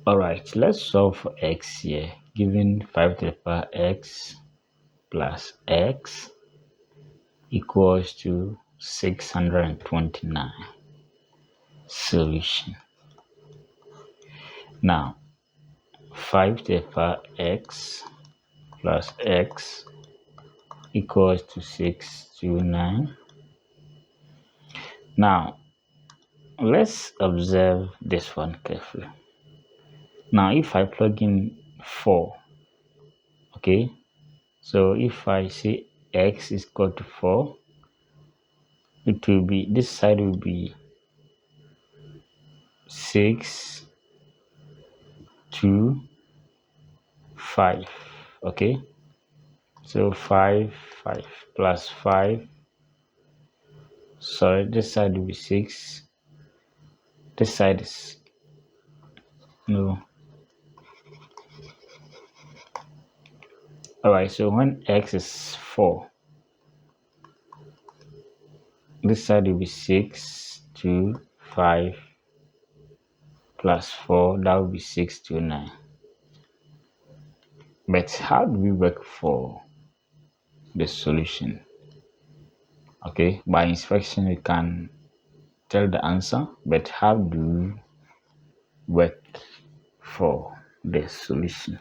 Alright, let's solve for x here. Given 5 to the power x plus x equals to 629. Solution. Now, 5 to the power x plus x equals to 629. Now, let's observe this one carefully. Now, if I plug in 4, okay, so if I say x is equal to 4, it will be, this side will be 6, 2, 5, okay, so 5, 5 plus 5, sorry, this side will be 6, this side is, no, alright, so when x is 4, this side will be 6, 2, 5 plus 4, that will be 6 to 9. But how do we work for the solution? Okay, by inspection we can tell the answer, but how do we work for the solution?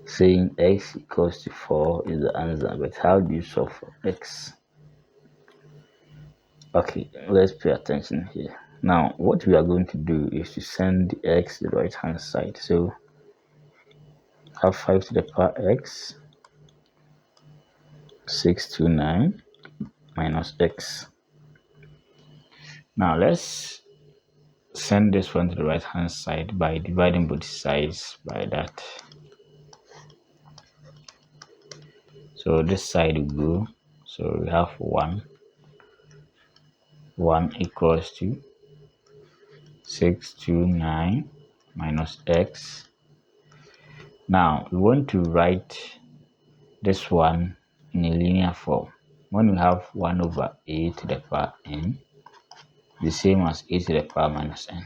Saying x equals to 4 is the answer, but how do you solve for x? Okay, let's pay attention here. Now, what we are going to do is to send the x to the right hand side. So, have 5 to the power x, 629 minus x. Now, let's send this one to the right hand side by dividing both sides by that. So, this side will go. So, we have 1 equals to 629 minus x. Now, we want to write this one in a linear form. When we have 1 over a to the power n, the same as a to the power minus n.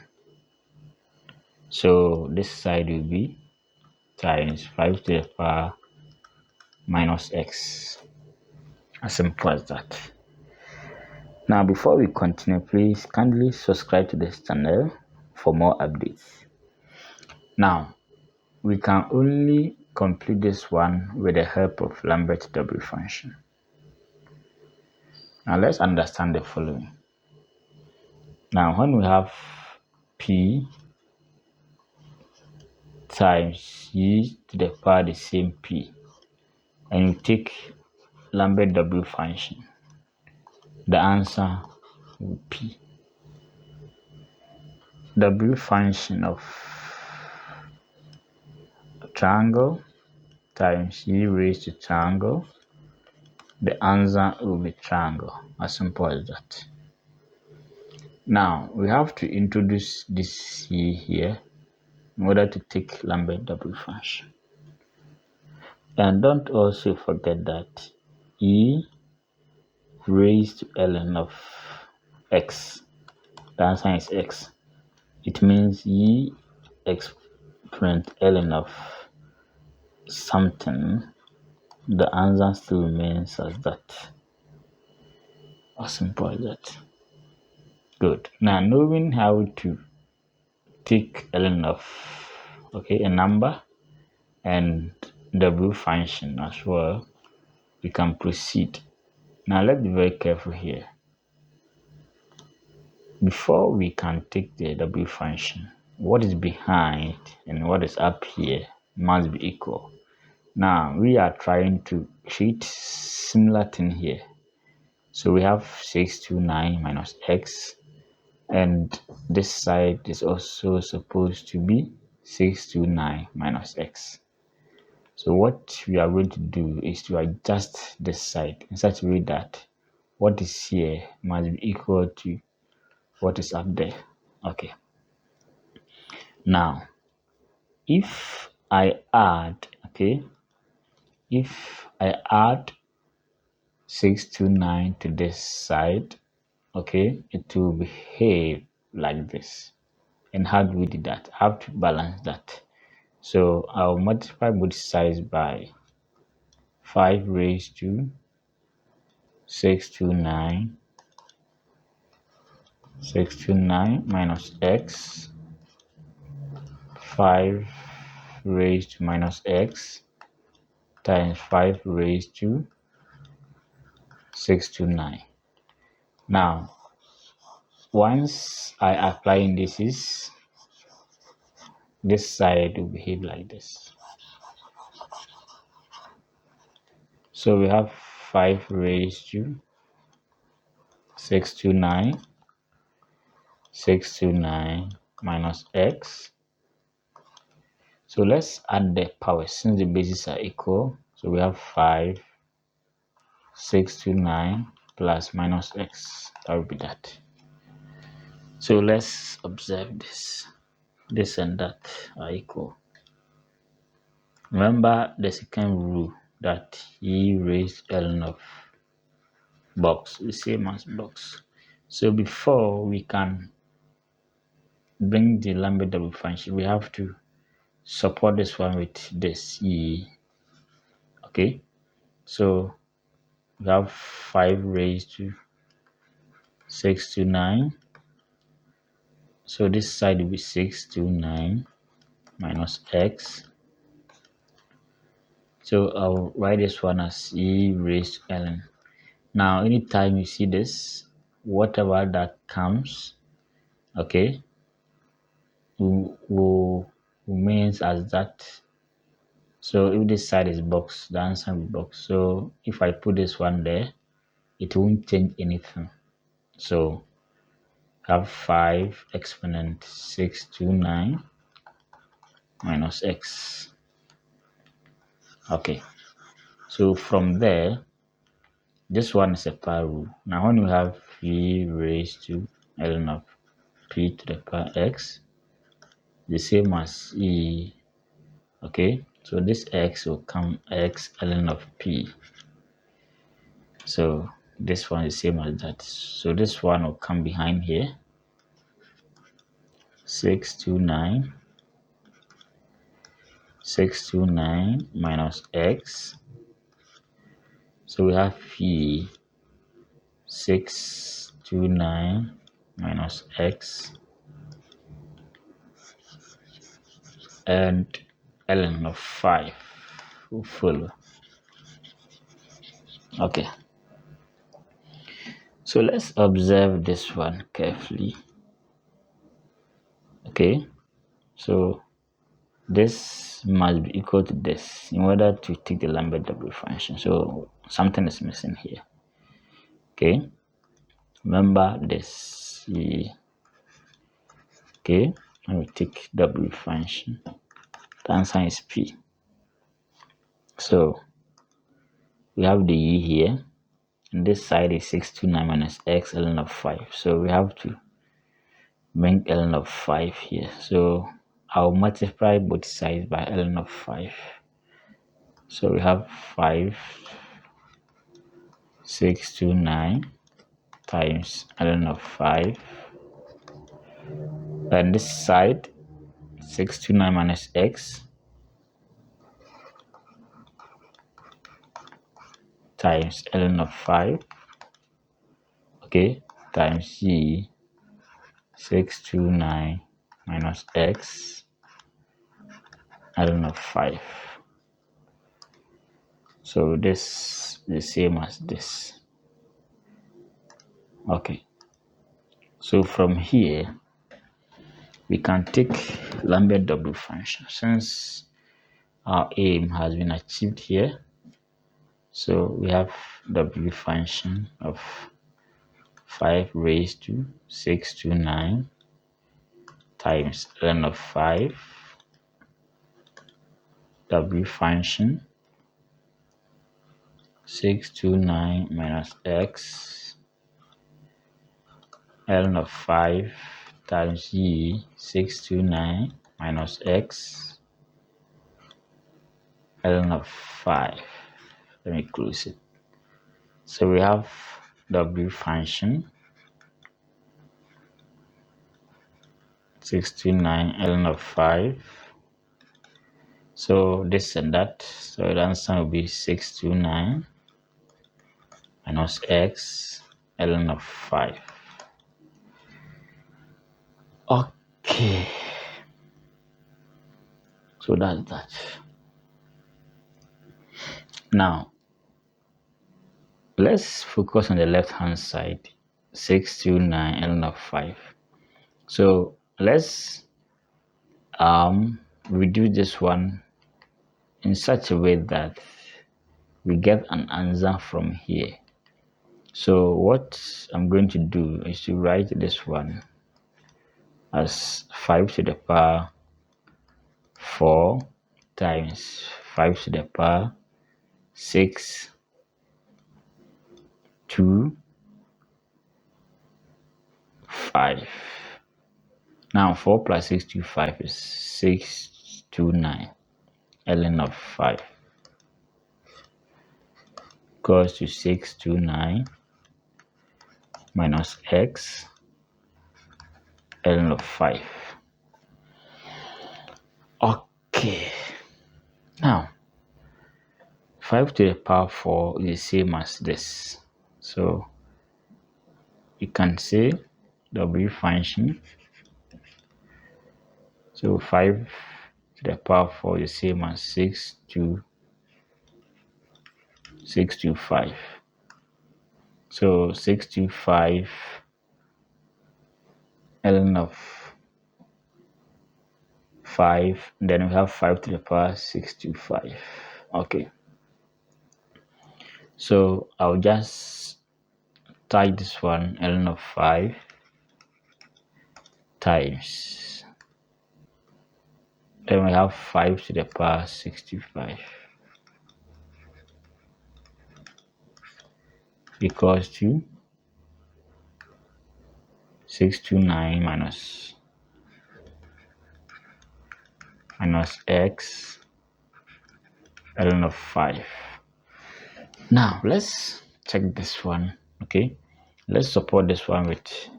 So, this side will be times 5 to the power minus x. As simple as that. Now, before we continue, please kindly subscribe to this channel for more updates. Now, we can only complete this one with the help of Lambert's W function. Now, let's understand the following. Now, when we have p times e to the power the same p, and you take Lambert W function, the answer will be p. W function of a triangle times e raised to triangle, the answer will be triangle. As simple as that. Now, we have to introduce this e here in order to take Lambert W function. And don't also forget that e raised to ln of x, the answer is x. It means e exponent ln of something, the answer still remains as that. As simple as that. Good. Now, knowing how to take ln of a number and W function as well, we can proceed. Now, let's be very careful here. Before we can take the W function, what is behind and what is up here must be equal. Now, we are trying to treat similar thing here. So, we have 629 minus x, and this side is also supposed to be 629 minus x. So what we are going to do is to adjust this side in such a way that what is here must be equal to what is up there. Okay. Now, if I add, if I add 629 to this side, it will behave like this. And how do we do that? I have to balance that. So I'll multiply both sides by 5 raised to 629 minus x, 5 raised to minus x times 5 raised to 629. Now, once I apply indices, this side will behave like this. So we have 5 raised to 629 minus x. So let's add the powers since the bases are equal. So we have 5, 629 plus minus x. That will be that. So let's observe this. This and that are equal. Remember the second rule that e raised ln of box, the same as box. So before we can bring the Lambert double function, we have to support this one with this e. Okay, so we have 5 raised to 629. So this side will be 629 minus x. So I'll write this one as e raised to ln. Now anytime you see this, whatever that comes, okay, will remains as that. So if this side is box, the answer will be box. So if I put this one there, it won't change anything. So have 5 exponent 629 minus x. Okay, so from there, this one is a power rule. Now when you have e raised to ln of p to the power x, the same as e. Okay, so this x will come x ln of p. So this one is the same as that. So this one will come behind here. 629 minus x. So we have p 629 minus x and ln of 5 will follow. Okay, so let's observe this one carefully. Okay, so this must be equal to this in order to take the Lambert double function. So something is missing here. Okay, remember this. Okay, when we take W function, the answer is P. So we have the E here, and this side is 629 minus x ln of 5. So we have to bring ln of 5 here. So I'll multiply both sides by ln of 5. So we have 5 629 times ln of 5, and this side 629 minus x times ln of 5, okay, times e 629 minus x ln of 5. So this is the same as this. Okay, so from here we can take Lambert double function since our aim has been achieved here. So we have W function of 5 raised to 629 times ln of 5, W function 629 minus x ln of 5 times e 629 minus x ln of 5. Let me close it. So we have W function 629 ln of 5. So this and that. So the answer will be 629 minus x ln of 5. Okay. So that's that. Now, let's focus on the left hand side. 629 ln of 5. So let's reduce this one in such a way that we get an answer from here. So what I'm going to do is to write this one as 5 to the power 4 times 5 to the power 6 2 5. Now 4 plus 6 to 5 is 629 ln of 5 equals to 629 minus x ln of 5. Okay. Now 5 to the power 4 is the same as this. So you can say W function. So 5 to the power 4 is the same as 6 to 5. So 6 to 5 ln of 5. Then we have 5 to the power 6 to 5. Okay. So I'll just type this one ln of 5 times. Then we have 5 to the power 65 equals to 629 minus x ln of 5. Now let's check this one. Okay, let's support this one with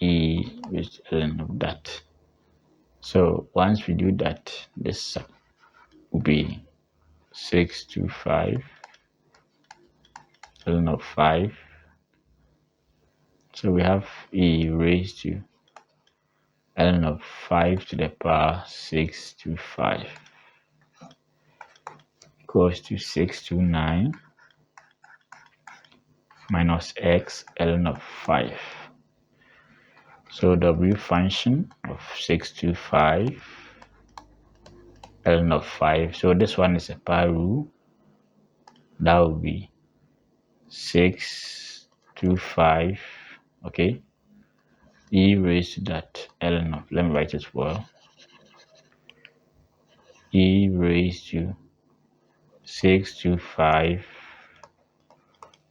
with ln of that. So once we do that, this will be 625 ln of 5. So we have e raised to ln of 5 to the power 6 to 5 equals to 629 minus x ln of 5. So W function of 625 ln of 5. So this one is a power rule. That will be 625. Okay. E raised to that ln of, let me write it well. E raised to 625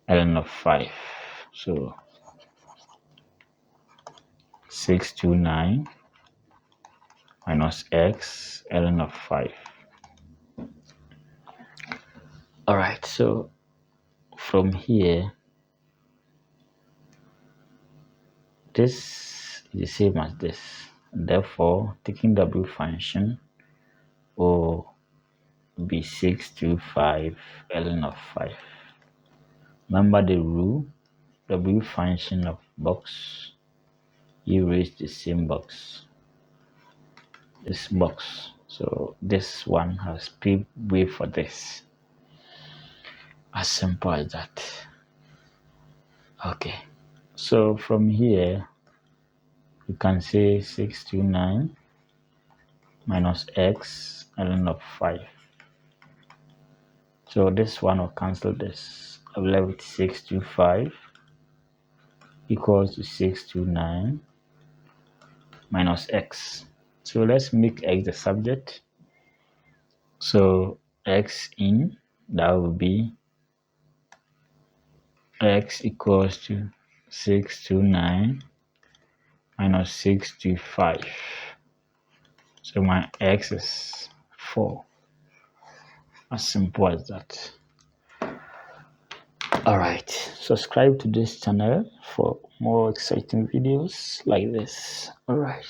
ln of 5. So 629 minus x ln of 5. All right, so from here, this is the same as this. Therefore, taking W function will be 625 ln of 5. Remember the rule, W function of box, you raise the same box, this box. So this one has paved way for this. As simple as that. Okay. So from here, you can say 629 minus x ln of 5. So this one will cancel this. I will have it 625 equals to 629 minus x. So let's make x the subject. So x in, that will be x equals to 629 minus 625. So my x is 4. As simple as that. Alright, subscribe to this channel for more exciting videos like this. Alright.